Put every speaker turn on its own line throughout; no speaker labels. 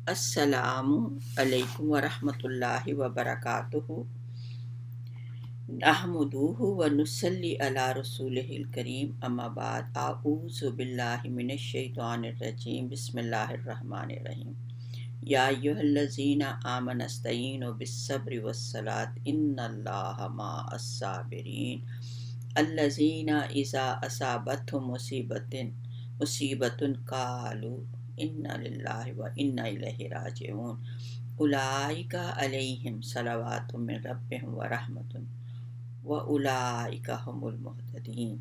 السلام علیکم ورحمۃ اللہ وبرکاتہ نحمدہ ونصلی علی رسولہ الکریم اما بعد اعوذ باللہ من الشیطان الرجیم بسم اللہ الرحمن الرحیم یا ایھا الذین آمنوا استعینوا بالصبر والصلاۃ ان اللہ مع الصابرین الذین اذا اصابتهم مصیبۃ قالوا انا للہ و انا الیہ راجعون اولئک علیہم صلوات من ربہم ورحمۃ واولئک هم المہتدون۔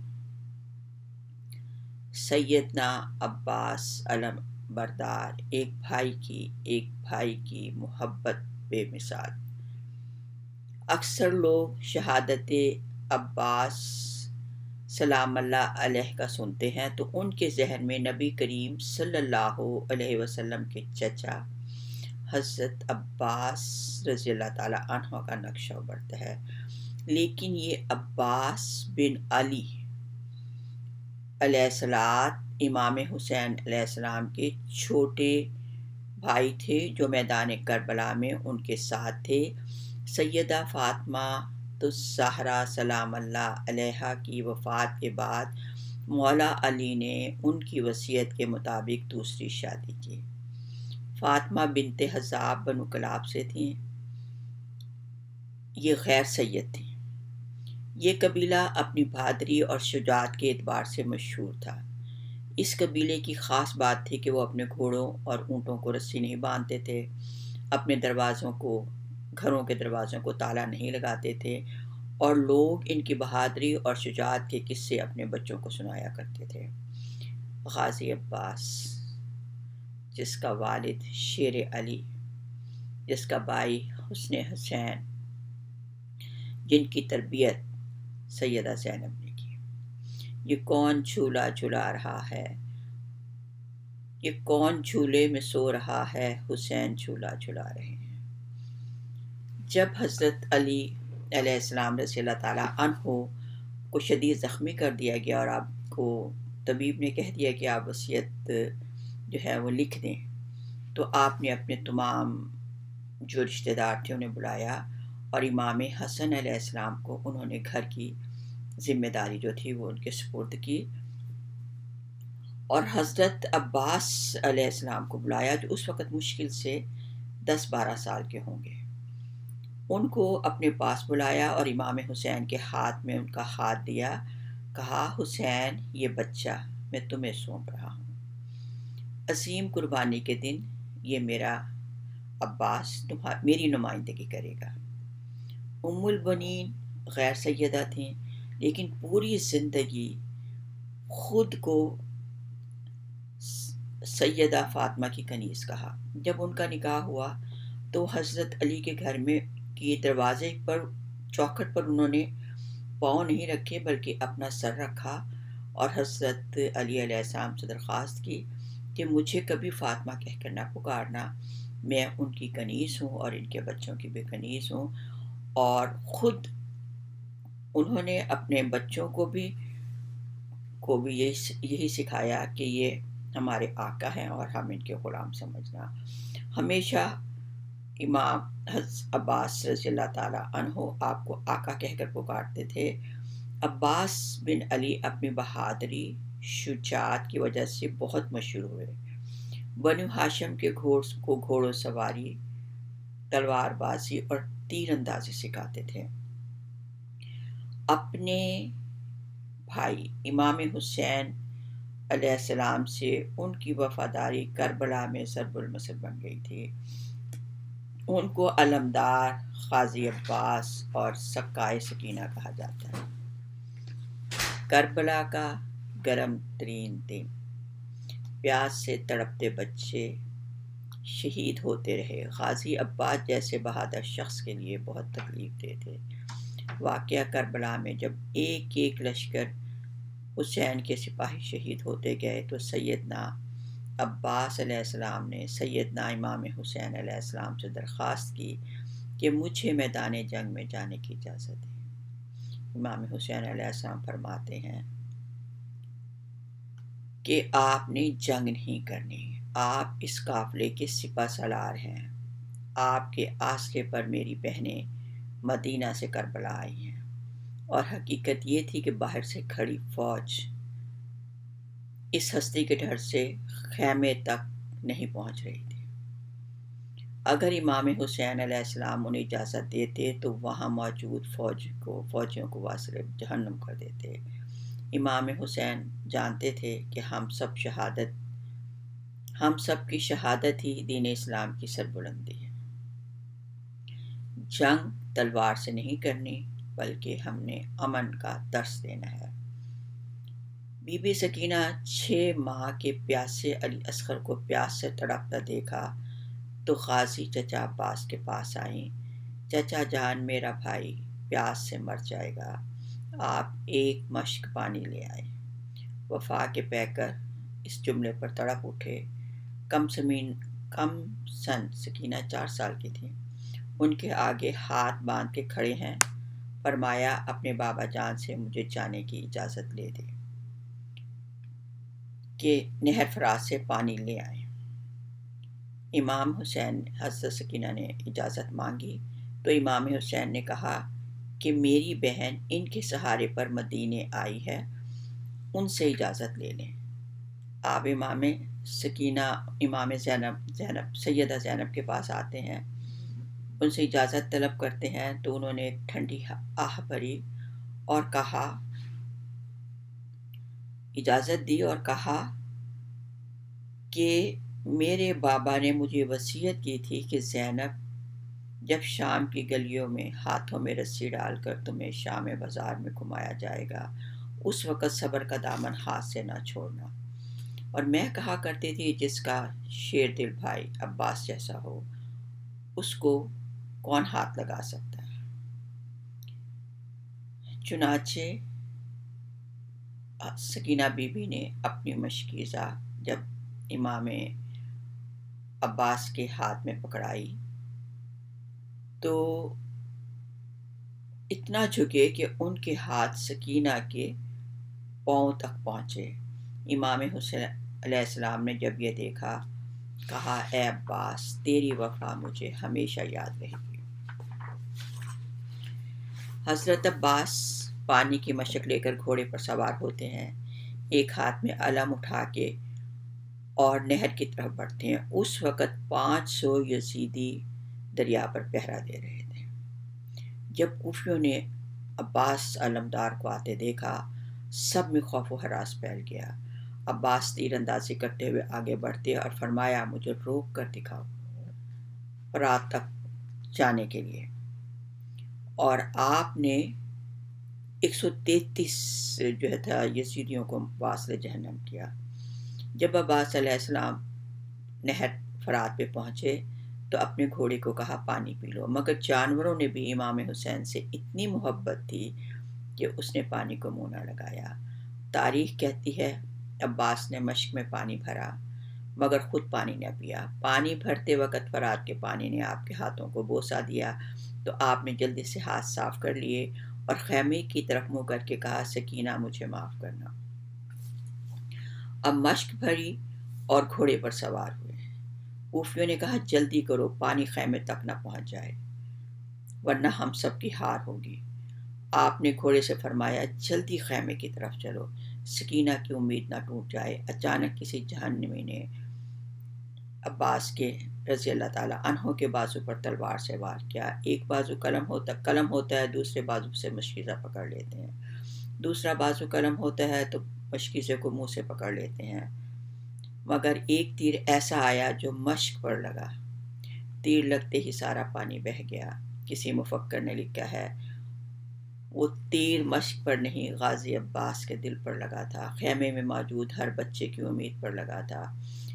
سیدنا عباس علم بردار، ایک بھائی کی محبت بے مثال۔ اکثر لوگ شہادت عباس سلام اللہ علیہ کا سنتے ہیں تو ان کے ذہن میں نبی کریم صلی اللہ علیہ وسلم کے چچا حضرت عباس رضی اللہ تعالیٰ عنہ کا نقشہ ابھرتا ہے، لیکن یہ عباس بن علی علیہ السلام امام حسین علیہ السلام کے چھوٹے بھائی تھے جو میدان کربلا میں ان کے ساتھ تھے۔ سیدہ فاطمہ الزہرا سلام اللہ علیہا کی وفات کے بعد مولا علی نے ان کی وصیت کے مطابق دوسری شادی کی۔ فاطمہ بنت حذاب بنو کلاب سے تھیں۔ یہ غیر سید تھیں۔ یہ قبیلہ اپنی بہادری اور شجاعت کے اعتبار سے مشہور تھا۔ اس قبیلے کی خاص بات تھی کہ وہ اپنے گھوڑوں اور اونٹوں کو رسی نہیں باندھتے تھے، اپنے گھروں کے دروازوں کو تالا نہیں لگاتے تھے، اور لوگ ان کی بہادری اور شجاعت کے قصے اپنے بچوں کو سنایا کرتے تھے۔ غازی عباس، جس کا والد شیر علی، جس کا بھائی حسن حسین، جن کی تربیت سیدہ زینب نے کی۔ یہ کون جھولا جھلا رہا ہے، یہ کون جھولے میں سو رہا ہے، حسین جھولا جھلا رہے ہیں۔ جب حضرت علی علیہ السلام رضی اللہ تعالیٰ عنہ کو شدید زخمی کر دیا گیا اور آپ کو طبیب نے کہہ دیا کہ آپ وصیت جو ہے وہ لکھ دیں، تو آپ نے اپنے تمام جو رشتہ دار تھے انہیں بلایا اور امام حسن علیہ السلام کو انہوں نے گھر کی ذمہ داری جو تھی وہ ان کے سپرد کی، اور حضرت عباس علیہ السلام کو بلایا جو اس وقت مشکل سے 10-12 سال کے ہوں گے۔ ان کو اپنے پاس بلایا اور امام حسین کے ہاتھ میں ان کا ہاتھ دیا، کہا حسین یہ بچہ میں تمہیں سونپ رہا ہوں، عظیم قربانی کے دن یہ میرا عباس میری نمائندگی کرے گا۔ ام البنین غیر سیدہ تھیں، لیکن پوری زندگی خود کو سیدہ فاطمہ کی کنیز کہا۔ جب ان کا نکاح ہوا تو حضرت علی کے گھر میں کی دروازے پر چوکھٹ پر انہوں نے پاؤں نہیں رکھے بلکہ اپنا سر رکھا اور حضرت علی علیہ السلام سے درخواست کی کہ مجھے کبھی فاطمہ کہہ کر نہ پکارنا، میں ان کی کنیز ہوں اور ان کے بچوں کی بھی کنیز ہوں۔ اور خود انہوں نے اپنے بچوں کو بھی یہی سکھایا کہ یہ ہمارے آقا ہیں اور ہم ان کے غلام سمجھنا۔ ہمیشہ امام عباس رضی اللہ تعالیٰ عنہ آپ کو آقا کہہ کر پکارتے تھے۔ عباس بن علی اپنی بہادری شجاعت کی وجہ سے بہت مشہور ہوئے۔ بنو ہاشم کے گھوڑوں سواری، تلوار بازی اور تیر اندازی سکھاتے تھے۔ اپنے بھائی امام حسین علیہ السلام سے ان کی وفاداری کربلا میں ضرب المثل بن گئی تھی۔ ان کو علمدار، غازی عباس اور سقائے سکینہ کہا جاتا ہے۔ کربلا کا گرم ترین دن، پیاس سے تڑپتے بچے شہید ہوتے رہے۔ غازی عباس جیسے بہادر شخص کے لیے بہت تکلیف دہ تھے۔ واقعہ کربلا میں جب ایک ایک لشکر حسین کے سپاہی شہید ہوتے گئے تو سیدنا عباس علیہ السلام نے سیدنا امام حسین علیہ السلام سے درخواست کی کہ مجھے میدان جنگ میں جانے کی اجازت دیں۔ امام حسین علیہ السلام فرماتے ہیں کہ آپ نے جنگ نہیں کرنی، آپ اس قافلے کے سپہ سالار ہیں، آپ کے آسرے پر میری بہنیں مدینہ سے کربلا آئی ہیں، اور حقیقت یہ تھی کہ باہر سے کھڑی فوج اس ہستی کے ڈر سے خیمے تک نہیں پہنچ رہی تھی۔ اگر امام حسین علیہ السلام انہیں اجازت دیتے تو وہاں موجود فوجیوں کو واصل جہنم کر دیتے۔ امام حسین جانتے تھے کہ ہم سب کی شہادت ہی دین اسلام کی سربلندی ہے۔ جنگ تلوار سے نہیں کرنی، بلکہ ہم نے امن کا درس دینا ہے۔ بی بی سکینہ 6 ماہ کے پیاسے علی اصغر کو پیاس سے تڑپتا دیکھا تو غازی چچا عباس کے پاس آئیں۔ چچا جان، میرا بھائی پیاس سے مر جائے گا، آپ ایک مشک پانی لے آئے۔ وفا کے پیکر اس جملے پر تڑپ اٹھے۔ کم سن سکینہ 4 سال کی تھی، ان کے آگے ہاتھ باندھ کے کھڑے ہیں۔ فرمایا اپنے بابا جان سے مجھے جانے کی اجازت لے دے کہ نہر فرات سے پانی لے آئیں۔ امام حسین حضرت سکینہ نے اجازت مانگی تو امام حسین نے کہا کہ میری بہن ان کے سہارے پر مدینے آئی ہے، ان سے اجازت لے لیں۔ آپ امام سیدہ زینب کے پاس آتے ہیں، ان سے اجازت طلب کرتے ہیں تو انہوں نے ایک ٹھنڈی آہ بھری اور اجازت دی اور کہا کہ میرے بابا نے مجھے وصیت کی تھی کہ زینب، جب شام کی گلیوں میں ہاتھوں میں رسی ڈال کر تمہیں شام بازار میں گھمایا جائے گا، اس وقت صبر کا دامن ہاتھ سے نہ چھوڑنا۔ اور میں کہا کرتی تھی جس کا شیر دل بھائی عباس جیسا ہو، اس کو کون ہاتھ لگا سکتا ہے۔ چنانچہ سکینہ بی بی نے اپنی مشکیزہ جب امام عباس کے ہاتھ میں پکڑائی تو اتنا جھکے کہ ان کے ہاتھ سکینہ کے پاؤں تک پہنچے۔ امام حسین علیہ السلام نے جب یہ دیکھا، کہا اے عباس، تیری وفا مجھے ہمیشہ یاد رہے گی۔ حضرت عباس پانی کی مشک لے کر گھوڑے پر سوار ہوتے ہیں، ایک ہاتھ میں علم اٹھا کے اور نہر کی طرف بڑھتے ہیں۔ اس وقت 500 یزیدی دریا پر پہرا دے رہے تھے۔ جب کوفیوں نے عباس علمدار کو آتے دیکھا، سب میں خوف و ہراس پھیل گیا۔ عباس تیر اندازی کرتے ہوئے آگے بڑھتے اور فرمایا مجھے روک کر دکھاؤ فرات تک جانے کے لیے، اور آپ نے 133 یزیدیوں کو واصل جہنم کیا۔ جب عباس علیہ السلام نہر فرات پہ پہنچے تو اپنے گھوڑے کو کہا پانی پی لو، مگر جانوروں نے بھی امام حسین سے اتنی محبت تھی کہ اس نے پانی کو منہ نہ لگایا۔ تاریخ کہتی ہے عباس نے مشک میں پانی بھرا مگر خود پانی نہ پیا۔ پانی بھرتے وقت فرات کے پانی نے آپ کے ہاتھوں کو بوسہ دیا تو آپ نے جلدی سے ہاتھ صاف کر لیے اور خیمے کی طرف منہ کر کے کہا سکینہ مجھے معاف کرنا۔ اب مشک بھری اور گھوڑے پر سوار ہوئے۔ کوفیوں نے کہا جلدی کرو، پانی خیمے تک نہ پہنچ جائے ورنہ ہم سب کی ہار ہوگی۔ آپ نے گھوڑے سے فرمایا جلدی خیمے کی طرف چلو، سکینہ کی امید نہ ٹوٹ جائے۔ اچانک کسی جہنمی نے عباس کے رضی اللہ تعالیٰ عنہ کے بازو پر تلوار سے وار کیا۔ ایک بازو قلم ہوتا ہے، دوسرے بازو سے مشکیزہ پکڑ لیتے ہیں، دوسرا بازو قلم ہوتا ہے تو مشکیزے کو منہ سے پکڑ لیتے ہیں، مگر ایک تیر ایسا آیا جو مشک پر لگا، تیر لگتے ہی سارا پانی بہہ گیا۔ کسی مفکر نے لکھا ہے وہ تیر مشک پر نہیں غازی عباس کے دل پر لگا تھا، خیمے میں موجود ہر بچے کی امید پر لگا تھا۔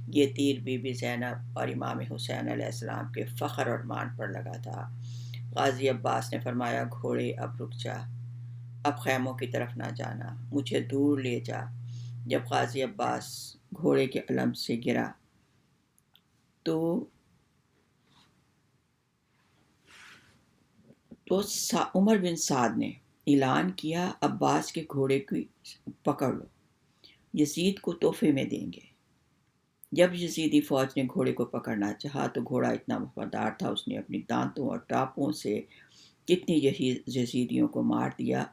یہ تیر بی بی زینب اور امام حسین علیہ السلام کے فخر اور مان پر لگا تھا۔ غازی عباس نے فرمایا گھوڑے اب رک جا، اب خیموں کی طرف نہ جانا، مجھے دور لے جا۔ جب غازی عباس گھوڑے کے علم سے گرا تو عمر بن سعد نے اعلان کیا عباس کے گھوڑے کی پکڑ لو، یزید کو تحفے میں دیں گے۔ جب یزیدی فوج نے گھوڑے کو پکڑنا چاہا تو گھوڑا اتنا وفادار تھا، اس نے اپنی دانتوں اور ٹاپوں سے کتنی یزیدیوں کو مار دیا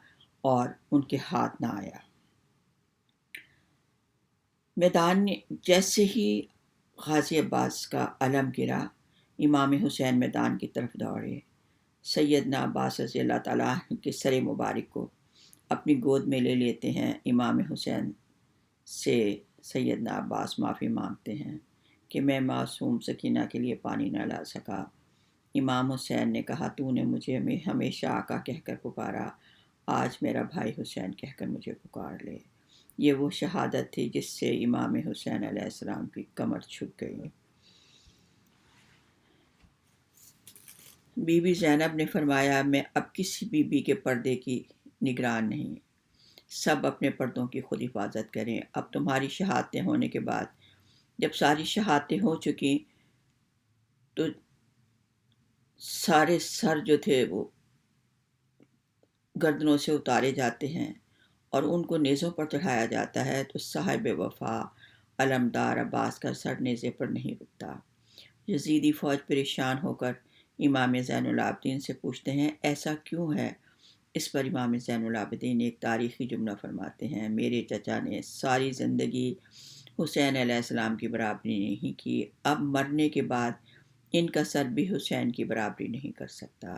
اور ان کے ہاتھ نہ آیا۔ میدان جیسے ہی غازی عباس کا علم گرا، امام حسین میدان کی طرف دوڑے۔ سیدنا عباس رضی اللہ تعالیٰ عنہ کے سر مبارک کو اپنی گود میں لے لیتے ہیں۔ امام حسین سے سیدنا عباس معافی مانگتے ہیں کہ میں معصوم سکینہ کے لیے پانی نہ لا سکا۔ امام حسین نے کہا، تو نے مجھے ہمیشہ آقا کہہ کر پکارا، آج میرا بھائی حسین کہہ کر مجھے پکار لے۔ یہ وہ شہادت تھی جس سے امام حسین علیہ السلام کی کمر جھک گئی۔ بی بی زینب نے فرمایا، میں اب کسی بی بی کے پردے کی نگران نہیں، سب اپنے پردوں کی خود حفاظت کریں۔ اب تمہاری شہادتیں ہونے کے بعد جب ساری شہادتیں ہو چکی تو سارے سر جو تھے وہ گردنوں سے اتارے جاتے ہیں اور ان کو نیزوں پر چڑھایا جاتا ہے، تو صاحب وفا علمدار عباس کا سر نیزے پر نہیں رکتا۔ یزیدی فوج پریشان ہو کر امام زین العابدین سے پوچھتے ہیں، ایسا کیوں ہے؟ اس پر امام زین العابدین ایک تاریخی جملہ فرماتے ہیں، میرے چچا نے ساری زندگی حسین علیہ السلام کی برابری نہیں کی، اب مرنے کے بعد ان کا سر بھی حسین کی برابری نہیں کر سکتا۔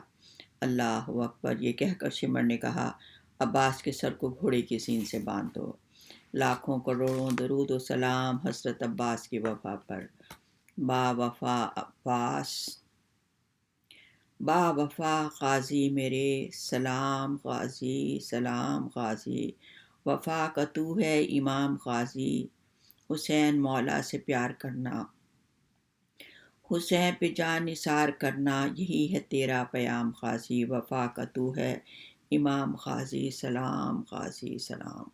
اللہ اکبر، یہ کہہ کر شمر نے کہا، عباس کے سر کو گھوڑے کی سین سے باندھ دو۔ لاکھوں کروڑوں درود و سلام حضرت عباس کی وفا پر۔ با وفا عباس، با وفا غازی میرے، سلام غازی، سلام غازی، وفا کا تو ہے امام غازی، حسین مولا سے پیار کرنا، حسین پہ جان نثار کرنا، یہی ہے تیرا پیام غازی، وفا کا تو ہے امام غازی، سلام غازی، سلام۔